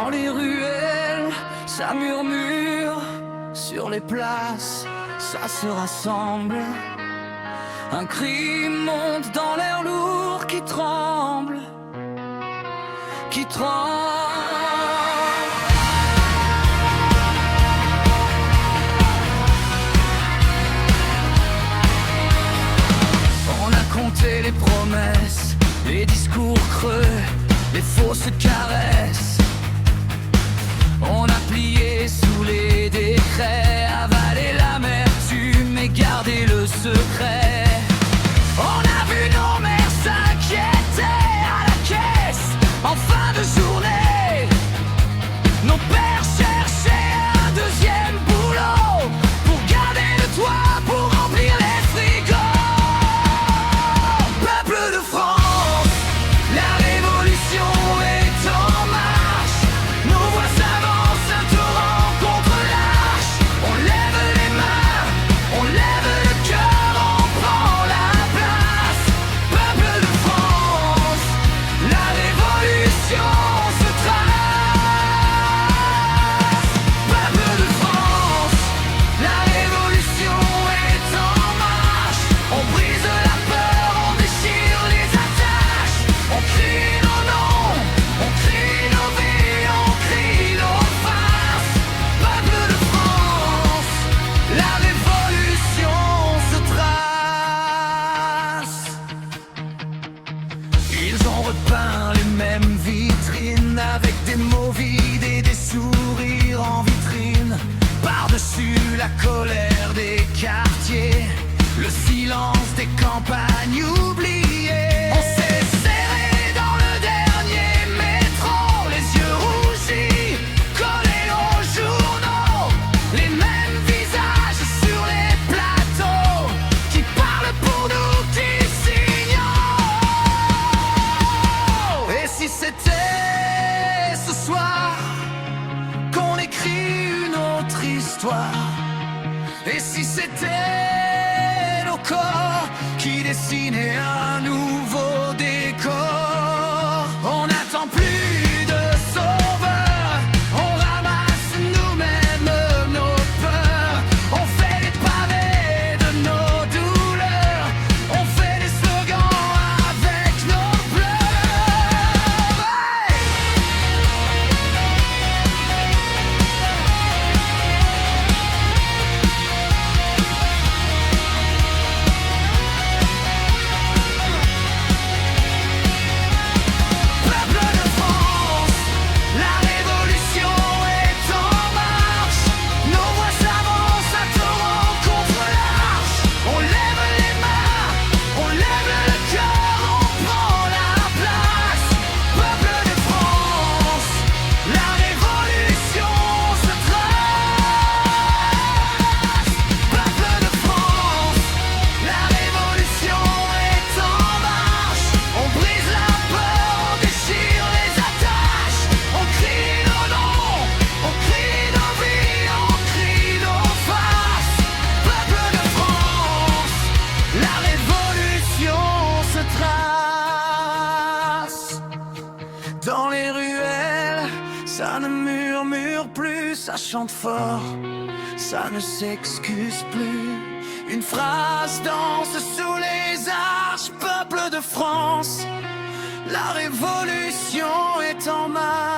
Dans les ruelles, ça murmure. Sur les places, ça se rassemble. Un cri monte dans l'air lourd qui tremble. Qui tremble. On a compté les promesses, les discours creux, les fausses caresses. On a plié sous les décrets, avalé l'amertume et gardé le secret. On a vu nos mères s'inquiéter à la caisse en fin de journée. Nos pères cherchaient un deuxième boulot pour garder le toit, pour remplir les frigos. Peuple de France, la révolution est en marche. Nos voix s'avancent, un torrent contre l'arche. On lève les mains, on lève le cœur, on prend la place. Peuple de France, la révolution se trace. Peuple de France, la révolution est en marche. On brise la peur, on déchire les attaches. On crie nos noms, on crie nos vies, on crie nos farces. Peuple de France, la révolution se trace. Ils ont repeint les mêmes vitrines avec des mots vides et des sourires en vitrine. Par-dessus la colère des quartiers, le silence des campagnes oubliées. On s'est serré dans le dernier métro, les yeux rougis, collés aux journaux. Les mêmes visages sur les plateaux, qui parlent pour nous, qui signent. Et si c'était ce soir qu'on écrit une autre histoire? Et si c'était nos corps qui dessinaient un nouveau décor? On n'attend plus de sauveurs, on ramasse nous-mêmes nos peurs. On fait les pavés de nos douleurs, on fait des slogans avec nos pleurs. Hey! Peuple de France, la révolution est en marche. Nos voix s'avancent, un torrent contre l'arche. On lève les mains, on lève le cœur, on prend la place. Peuple de France, la révolution se trace. Peuple de France, la révolution est en marche. On brise la peur, on déchire les attaches. On crie nos noms, on crie nos vies, on crie nos farces. Peuple de France, la révolution se trace. Dans les ruelles, ça ne murmure plus, ça chante fort, ça ne s'excuse plus. Une phrase danse sous les arches. Peuple de France, la révolution est en marche.